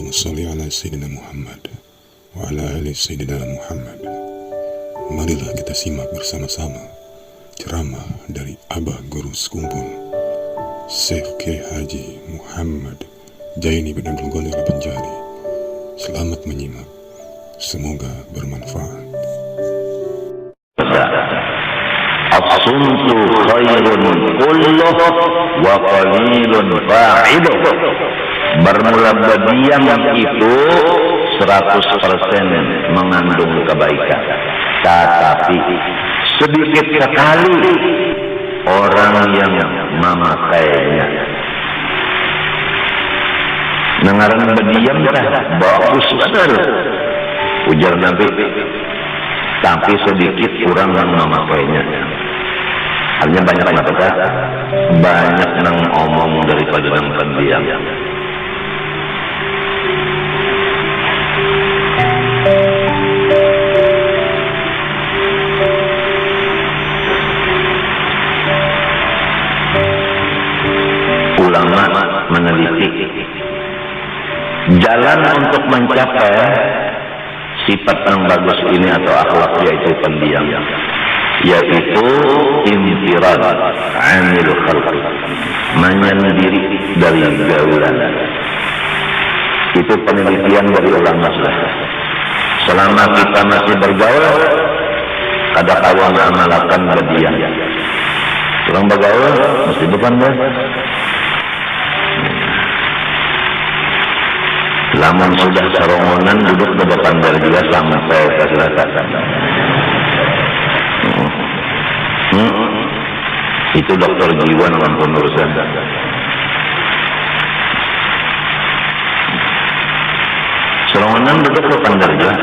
Allahumma salli ala Sayyidina Muhammad wa ala ali Sayyidina Muhammad. Marilah kita simak bersama-sama ceramah dari Abah Guru Sekumpul Syekh Kiai Haji Muhammad Jaini bin Abdul Ghani Al-Banjari. Selamat menyimak, semoga bermanfaat. As-sumtu khairun kulluh wa qalilun fa'iduh. Bermula berdiam itu 100% mengandung kebaikan, tetapi sedikit sekali orang yang memakainya. Nengaran berdiam dah bagus benar, ujar Nabi, tapi sedikit kurang yang memakainya. Artinya banyak mata, banyak nang omong daripada nang pendiam. Ulama meneliti jalan untuk mencapai sifat yang bagus ini atau akhlak, yaitu pendiam, yaitu infirad anil khalq, menyendiri dari gaulan. Itu penelitian dari ulama. Selama kita masih bergaul, kada kawan amalakan berdiam. Orang bergaul mesti depan dah. Lamun sudah serongonan duduk di depan dari dia sampai ke selatan. Itu dokter jiwa namanya penurusan. Serongonan duduk di depan dari dia,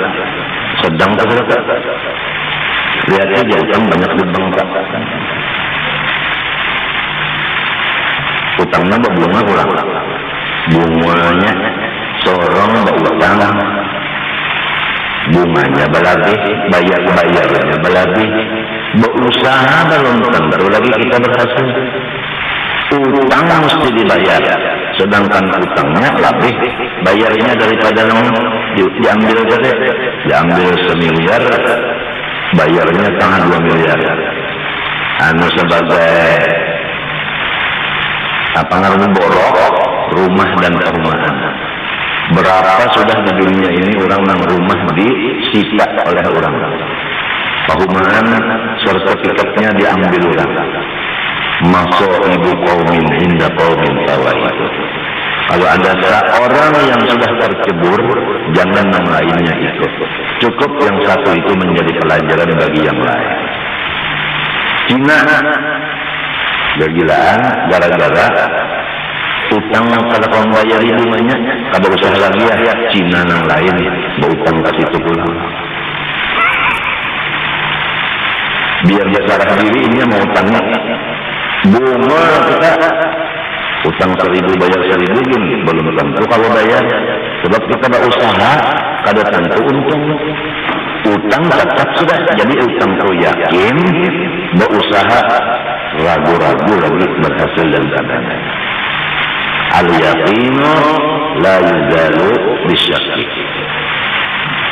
sedang ke selatan. Lihatnya jauh banyak dibengkak. Utangnya berbunga kurang. Bunganya sorong berutang, bunganya berlebih, bayarnya berlebih, berusaha belum tentu lagi kita berhasil. Utang mesti dibayar, sedangkan utangnya lebih, bayarnya daripada diambil tadi, diambil 1 miliar, bayarnya setengah 2 miliar. Anu sebagai apa namanya borok rumah dan perumahan. Berapa sudah di dunia ini orang yang rumah disita oleh orang, perumahan sertifikatnya diambil orang. Masuk ibu qaumin inda qaumin tawaid. Kalau ada seorang yang sudah tercebur, jangan yang lainnya ikut. Cukup yang satu itu menjadi pelajaran bagi yang lain. Cina kegilaan gara-gara utang kada kawan bayar bunganya, kada usaha lagi ya, Cina yang lain berutang ke situ pulang. Biar dia sarah diri ini mau utangnya bunga, kita utang 1.000 bayar 1.000 gini, belum tentu kalau bayar, sebab kita berusaha kada tentu untung. Utang tetap sudah jadi utang tuh yakin, berusaha ragu-ragu lagi berhasil dan kadang. Al-yaqinu la yuzalu bisyakki.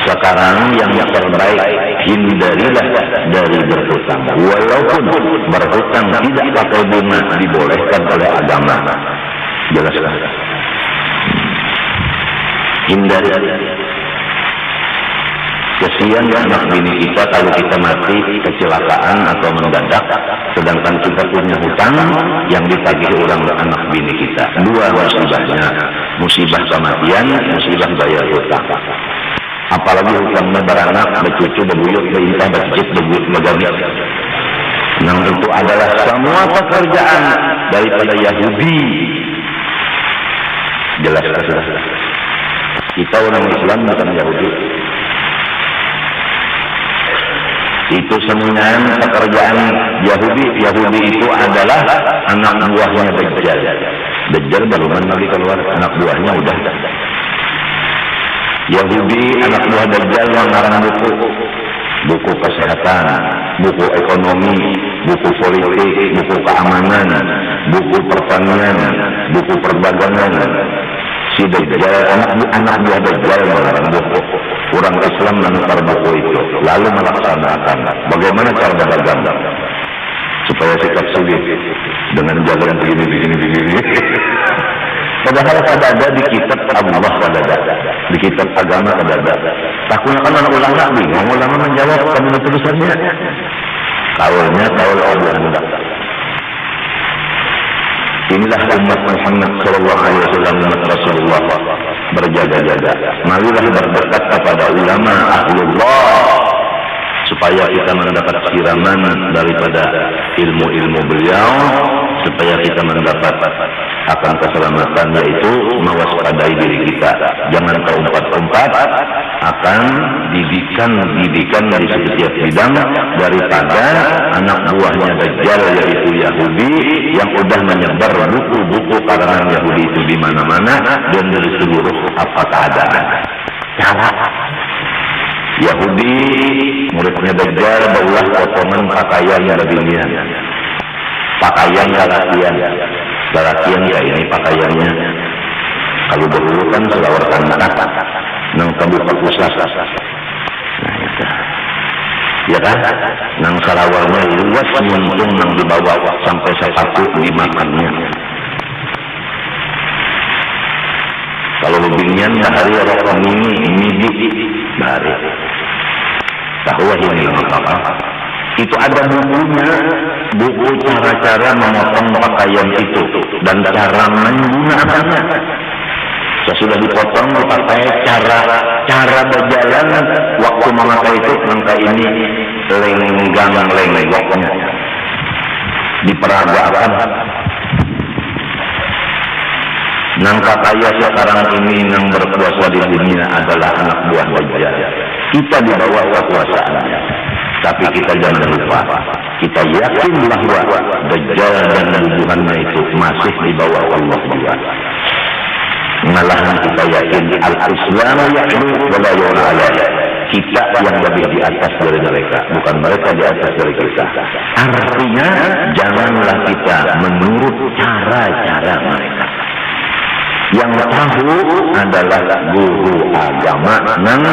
Sekarang yang terbaik, hindarilah dari berhutang. Walaupun berhutang tidak pakai bunga dibolehkan oleh agama. Jelaslah. Hindari. Kesian anak bini kita kalau kita mati kecelakaan atau mendadak, sedangkan kita punya hutang yang ditagih orang anak bini kita. Dua musibahnya, musibah kematian, musibah bayar hutang. Apalagi hutangnya beranak, bercucu, berbuyut, berintah, bercicit, berbuyut, begani. Yang itu adalah semua pekerjaan daripada Yahudi. Jelas. Kita orang Islam bukan Yahudi. Itu semuanya pekerjaan Yahudi. Yahudi itu adalah anak buahnya Dajjal. Dajjal baru lagi keluar, anak buahnya udah. Yahudi anak buah Dajjal mengarang buku kesehatan, buku ekonomi, buku politik, buku keamanan, buku pertanian, buku perdagangan. si Dajjal, anak buah Dajjal melarang buku. Orang Islam menukar buku itu, lalu melaksanakan. Bagaimana cara berdagang? Supaya sikap sulit dengan jalan begini. Padahal ada di kitab Allah ada, di kitab agama ada. Takutnya kan anak ulama bingung, ulama menjawab kamu tulisannya. Kaulnya kaul Abu Hanbal. Inilah umat Muhammad sallallahu alaihi wasallam, umat Rasulullah berjaga-jaga. Marilah berdekat kepada ulama ahlullah supaya kita mendapat siraman daripada ilmu-ilmu beliau, supaya kita mendapat akan keselamatan, yaitu mewaspadai diri kita. Jangan terumpat-umpat akan didikan di setiap bidang daripada anak buahnya Dajjal, yaitu Yahudi yang udah menyebar buku-buku karangan Yahudi itu di mana-mana dan dari seluruh apa keadaan. Cara Yahudi muridnya Dajjal baulah potongan pakaian lebihnya, pakaian lalakian ya ini pakaiannya. Kalau dahulu kan selawar anak nang kabupaten pusat, nah itu ya kan, nang salawarnya luas muntung nang dibawa sampai sepatu dimakannya. Kalau lebihnya bahari rokok midi bahari tahu ini apa? Itu ada bukunya, buku cara-cara memotong pakaian itu dan cara menggunakannya. Sesudah dipotong dipakai cara berjalan waktu memakai itu, maka ini lenggoknya diperagakan. Nang katanya sekarang ini nang berkuasa di dunia adalah anak buah Dajjal. Kita di bawah kekuasaannya. Tapi kita jangan lupa, kita yakin bahwa Dajjal dan hubungannya itu masih di bawah Allah juga. Malahan kita yakin al-Islam ya'lu wa la yu'ala. Kita yang lebih di atas dari mereka, bukan mereka di atas dari kita. Artinya janganlah kita menurut cara-cara mereka. Yang tahu adalah guru agama yang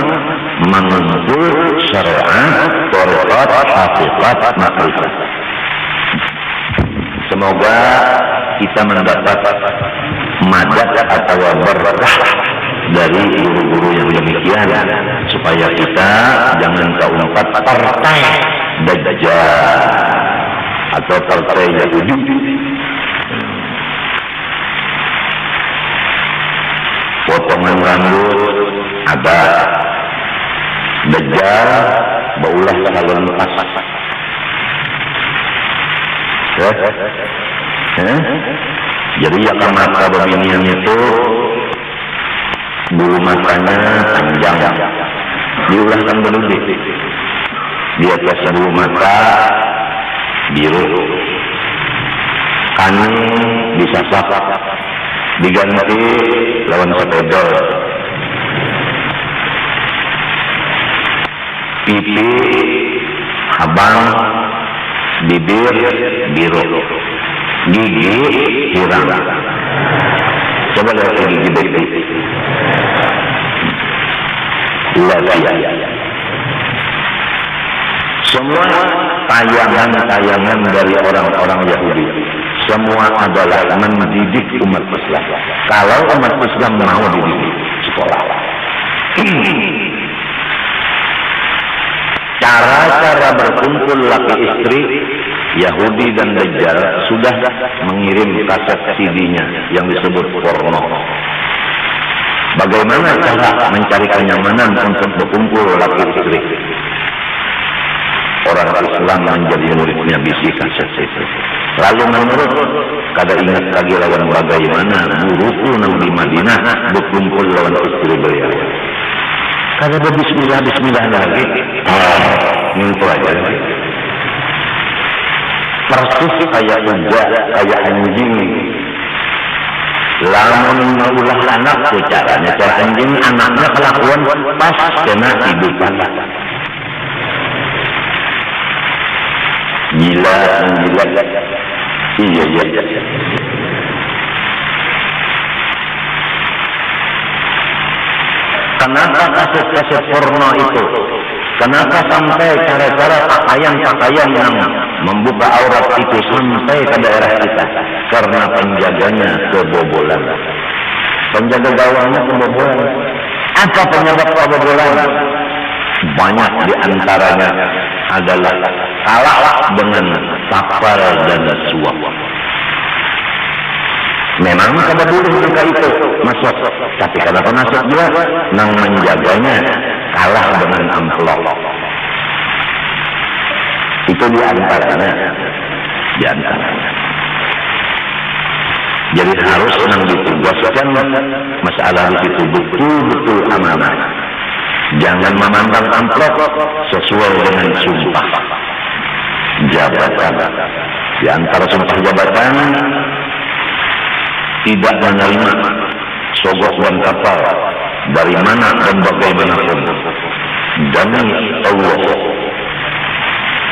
mengentul syariat, tariqat, hakikat, makrifat. Semoga kita mendapat madad atau berkah dari guru-guru yang demikian, supaya kita jangan keumpat partai Dajjal atau partai Yahudi. Potongan rambut ada, Dajjal baulah salon pas. Jadi ya mata beginian itu bulu matanya panjang, diulahkan berlebih. Di atas bulu mata biru, kaning disasap, diganti lawan sepedol. Pipi abang, bibir biru, gigi hirang. Coba lihat gigi baik-baik. Semua tayangan-tayangan dari orang-orang Yahudi, semua adalah mendidik umat Islam. Kalau umat Islam mau dididik, sekolah. Cara-cara berkumpul laki istri Yahudi dan Dajjal sudah mengirim kaset CD-nya yang disebut porno. Bagaimana cara mencari kenyamanan untuk berkumpul laki istri? Orang Islam menjadi muridnya bisi kaset itu. Lalu menurut kada ingat lagi lawan bagaimana guruku nang di Madinah berkumpul lawan istri beliau. Kada berbismillah lagi. Ngumpul aja. Persis kayak kuda, kayak anjing. Lamun ulah anak tu caranya, cara anjing anaknya kelakuan pas kena hidupan. Gila. Iya. Kenapa kaset-kaset porno itu? Kenapa sampai cara-cara pakaian-pakaian yang membuka aurat itu sampai ke daerah kita? Karena penjaganya kebobolan. Penjaga gawangnya kebobolan. Apa penyebab kebobolan? Banyak diantaranya adalah kalah dengan tapal dan suap. Memang kada boleh mereka itu masuk, tapi kenapa masuk juga? Nang menjaganya kalah dengan amplop. Itu diantaranya. Jadi harus nang ditugaskan masalah itu betul-betul amanah. Jangan memandang amplop sesuai dengan sumpah jabatan. Di antara sumpah jabatan, tidak menerima sogok dan kapal dari mana dan bagaimanapun demi Allah.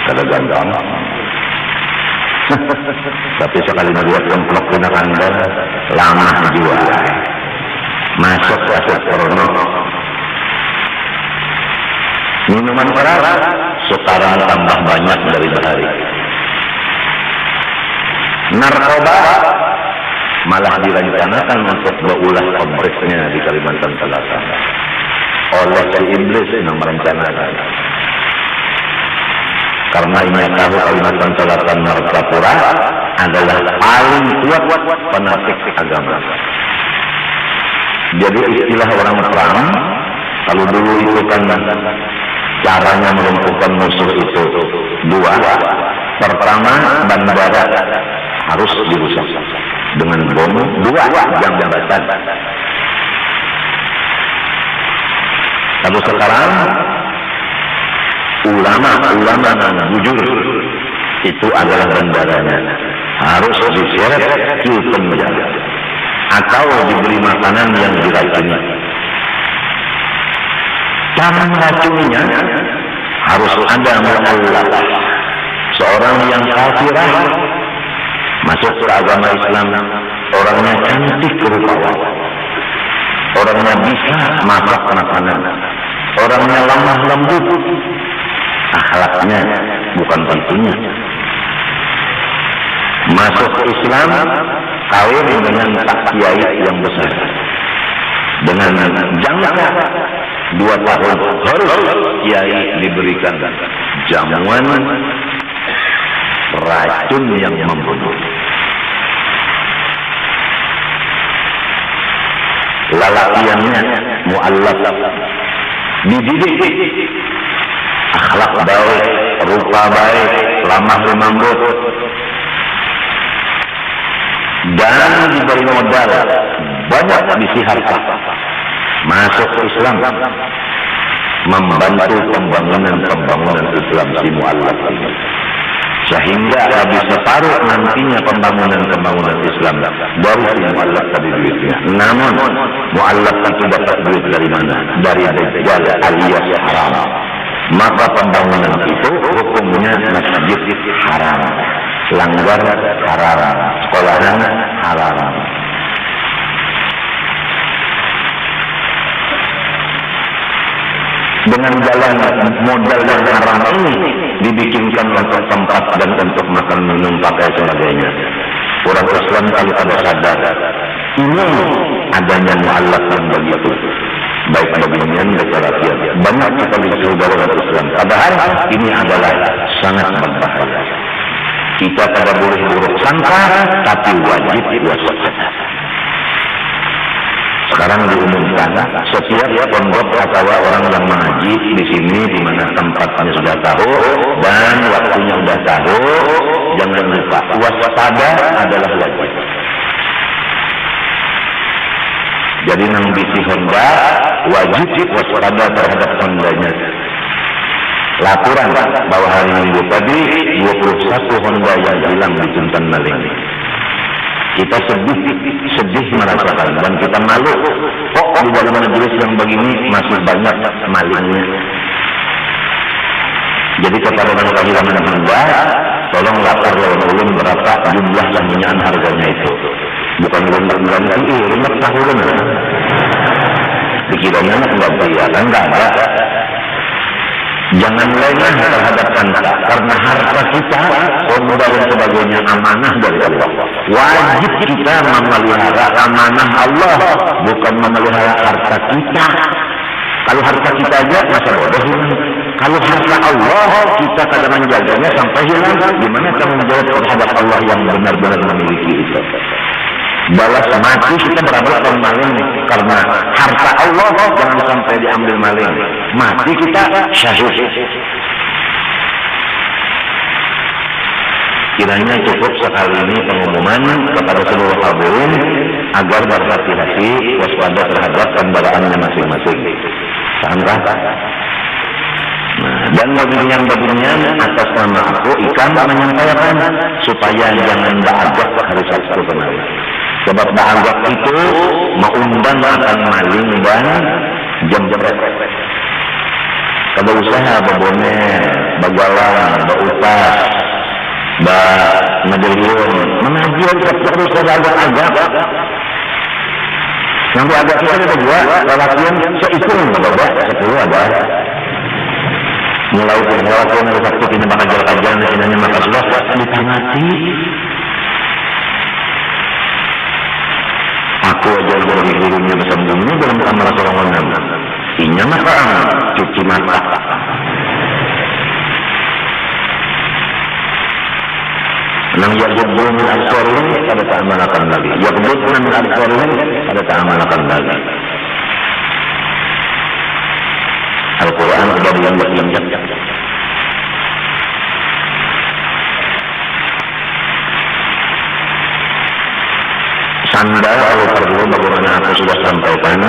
Kada gampang. Tapi sekali melihat amplop kena Anda lama juga masuk kaset porno. Minuman keras sekarang tambah banyak dari hari. Narkoba malah direncanakan untuk berulah pabriknya di Kalimantan Selatan oleh si iblis yang merencanakan. Karena ini tahu Kalimantan Selatan Martapura adalah paling kuat fanatik agama. Jadi istilah orang perang, kalau dulu itu kan caranya melumpuhkan musuh itu dua. Pertama, bandara harus dirusak dengan bom, dua jam jabatan. Lalu sekarang ulama yang jujur itu adalah bandaranya harus diseret ke penjara atau diberi makanan yang diracuni. Cara meracuninya harus ada mu'allaf, seorang yang kafirah masuk ke agama Islam, orangnya cantik rupawan, orangnya bisa masak makanan, orangnya lemah lembut, akhlaknya bukan tentunya. Masuk ke Islam, kawin dengan tak kiai yang besar, dengan jangka 2 tahun harus kiai diberikan jamuan racun yang membunuh. Lalakiannya mu'allaf, dididik akhlak baik, rupa baik, lamah lembut, dan diberi modal banyak isi harta. Masuk Islam, membantu pembangunan Islam si mu'allaf ini. Sehingga habis separuh nantinya pembangunan Islam baru si mu'allaf tadi duitnya. Namun mu'allaf itu dapat duit dari mana? Dari Dajjal alias haram. Maka pembangunan itu hukumnya masjid haram, langgar haram, sekolahan haram. Dengan jalan modal yang haram ini dibikinkan untuk tempat dan untuk makan minum pakai sebagainya. Orang Islam kalau ada sadar ini adanya mu'allaf yang begitu baik bagian deklarasi banyak sekali saudara Islam. Padahal ini adalah sangat berbahaya. Kita tidak boleh buruk sangka, tapi wajib waspada. Sekarang diumumkan setiap pondok atau orang yang mengaji di sini di mana tempatnya sudah tahu dan waktunya sudah tahu, jangan lupa waspada adalah wajib. Jadi nang bisi Honda wajib waspada terhadap Hondanya. Laporan bahwa hari Minggu tadi 21 Honda yang hilang di Juntan Maling. Kita sedih merasakan dan kita malu. Kok di dalam majelis yang begini masih banyak malingnya. Jadi kepada orang kehilangan Honda, tolong lapor lawan ulun berapa jumlah pembinaan harganya itu. Bukan lunak ganti, lunak tahunan. Pikirannya enggak beriakan, enggak ada. Jangan lengah terhadap harta, karena harta kita, honda dan sebagainya amanah dari Allah. Wajib kita memelihara amanah Allah, bukan memelihara harta kita. Kalau harta kita aja masa bodoh hilang. Kalau harta Allah kita kadang menjaganya sampai hilang, gimana tanggung jawab terhadap Allah yang benar-benar memiliki itu? Balas mati kita berabad tahun maling, karena harta Allah jangan sampai diambil maling. Mati kita syahid. Kiranya cukup sekali ini pengumuman kepada seluruh hadirin agar berhati-hati waspada terhadap kendaraannya masing-masing. Sangka. Nah, dan bagian atas nama aku Ikam menyampaikan supaya jangan beagak hari Sabtu kemarin. Sebab beagak itu mengundang akan maling dan jembret. Kada usaha baboner, bagalang, bautas, medalion, mengajian terus agak-agak. Nanti agak kita ada dua, lelakian seikung, bapak, 10 ada. Mulai dari lelakian ada satu kini bakal kajian, kinanya maka sudah ditangati. Aku aja dari gurunya bersambungnya dalam kamar seorang inya maka cuci mata. Nang yaqbul min al-sorun pada ta'amalakan lagi. Yaqbul min al-sorun pada ta'amalakan lagi. Al-Quran sudah dilanjut. Sandal kalau perlu bagaimana aku sudah sampaikan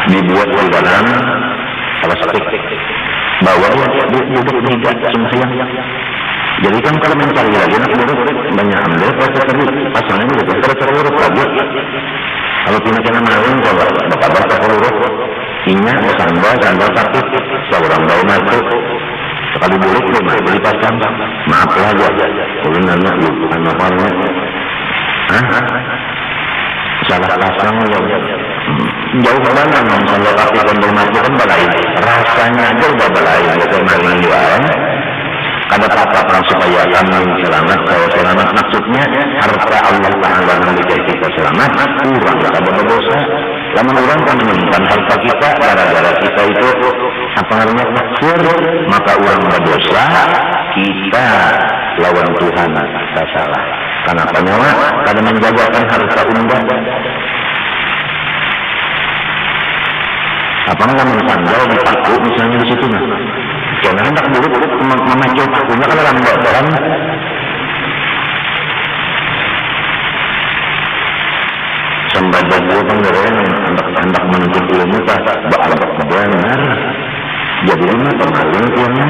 dibuat di dalam plastik bawah duduk tidak sembahyang. Jadi kan kalau mencari lagi nak duduk banyak ambil plastik tadi pasangan duduk terus lagi. Kalau tidak kena maling coba bapak pelurut inya sandal sakit seorang bau masuk sekali buruk cuma dipasang maaf lah aja ulun anak lupa namanya. Salah pasang jauh mana kalau kaki kondom itu kan balai rasanya aja udah balai bukan maling jualan kada apa-apa supaya kami selamat. Kalau selamat maksudnya harta Allah Ta'ala memiliki kita selamat kurang kada berdosa. Lama orang kan menyimpan harta kita gara-gara kita itu apa namanya kafir, maka orang berdosa, kita lawan Tuhan tak salah. Kenapa nyawa? Karena menjagakan harta undang. Apa namanya sandal dipaku misalnya di situ nah. Jangan hendak dulu memacul pakunya kalau lambat kan. Sampai dulu penggeren hendak menuntut ilmu tak berat benar. Jadi ini pemaling punya.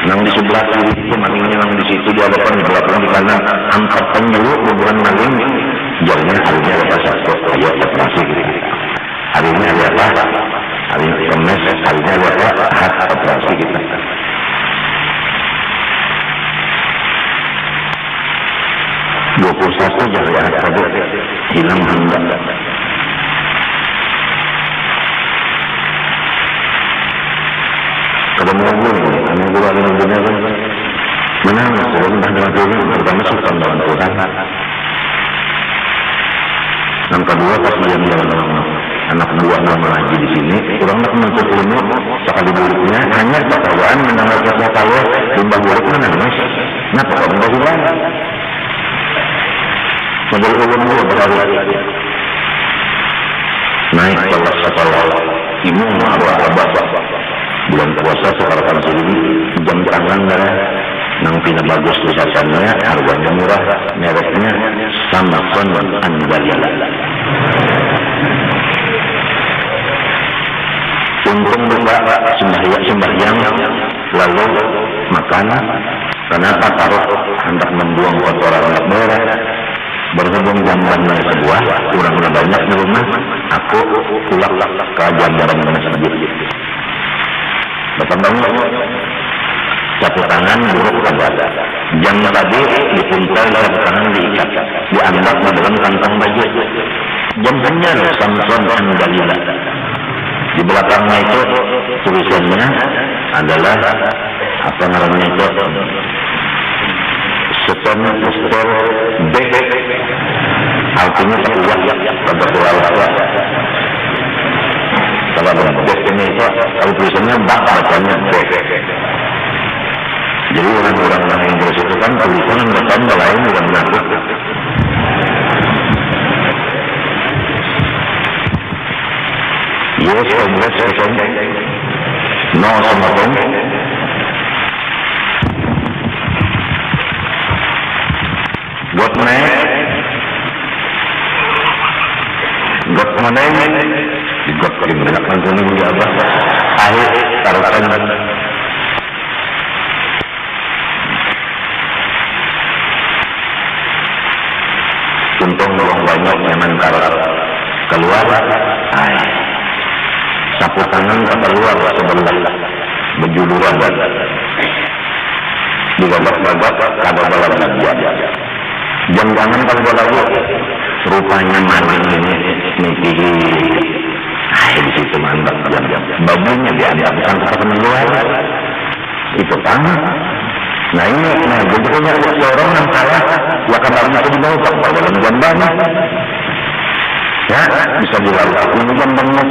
Nang di sebelah kiri itu malingnya nang di situ di hadapan di belakang di kanan angkat penyuruh bukan maling. Jadinya harinya ada satu ayat operasi gitu. Hari ini ada apa? Hari ini kemes, hari ini ada apa? Hak operasi kita. Satu jangan ada hilang hendak. Kalau menunggu lagi menunggunya kan menang, kalau entah dengan Tuhan, pertama sultan dengan Tuhan. Yang kedua pas jalan anak buah nama haji di sini, kurang nak menuntut ilmu sekali buruknya hanya ketahuan mendengar kata kalau limbah buruk menangis. Nah, pokoknya dah hilang. Modal ulun dulu berhari naik kelas sekolah ibu abah bulan puasa sekarang sini jam tangan nang pina bagus tulisannya harganya murah mereknya sama kon Andalia. Untung buka sembahyang lalu makan kenapa taruh hendak membuang kotoran anak merah. Berhubung jambannya sebuah kurang banyak di rumah, aku pulang ke jamban masjid. Bertambah satu tangan buruk ada. Jam tadi dipuntal satu tangan diikat, dianggap dalam kantong baju. Jam Hanyar Samson dan Dalila. Di belakangnya itu tulisannya adalah apa namanya itu, Seton Poster B, artinya kuat pada kualitas. Kalau ada B ini itu, kalau tulisannya bak bacanya B. Jadi orang-orang yang Inggris itu kan tulisan bacanya lain yang menakut. Yes, Congress, no, Somotong. Got next. Got mana? Got kerimbangan kuning di atas. Akhir taruhan. Untung orang banyak memang keluar. Air. Sapu tangan ke keluar sebelah berjuluran di babak-babak kada dalam bagian jangan kalau lagu rupanya maling ini niki di situ mantap jam babunya dianggap bukan ke luar itu kan. Nah ini bentuknya seorang yang salah ya kabarnya itu dibawa ke dalam jamban ya bisa dilakukan ini jambannya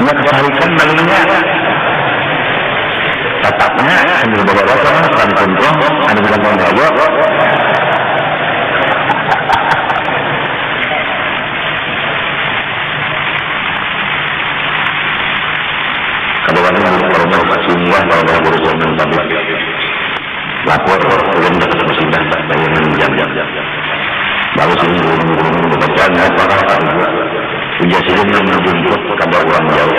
ini kesarikan malingnya tetapnya sambil bawa-bawa kan contoh ada bukan mengayo kedepannya kalau mau singgah kalau mau berusaha mentabik lapor belum dapat bersinggah bayangan jam-jam lalu sini belum bekerjanya para ujian sini yang menjemput kabar orang jauh.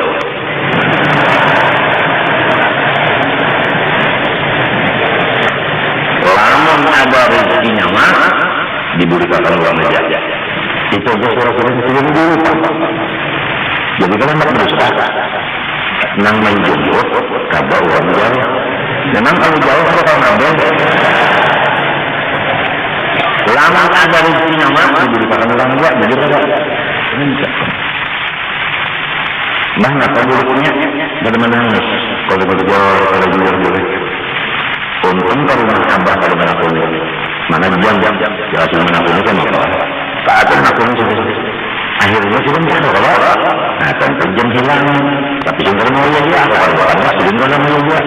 Lamun ada rezekinya mah diberikan orang aja. Itu aja suara-suara yang dulu. Jadi kalau nak berusaha nang menjemput kabar orang jauh. Memang kalau jauh kalau nambah. Lama ada rezekinya mah diberikan orang aja. Jadi ada. Bah nggak buruknya bagaimana kalau berjual kalau jual boleh. Untung kalau menambah kalau menakuni mana jam jelasin menakuni kan apa saat menakuni sudah akhirnya sudah tidak ada nah tentu jam hilang tapi sumber mau ya kalau sudah mau ya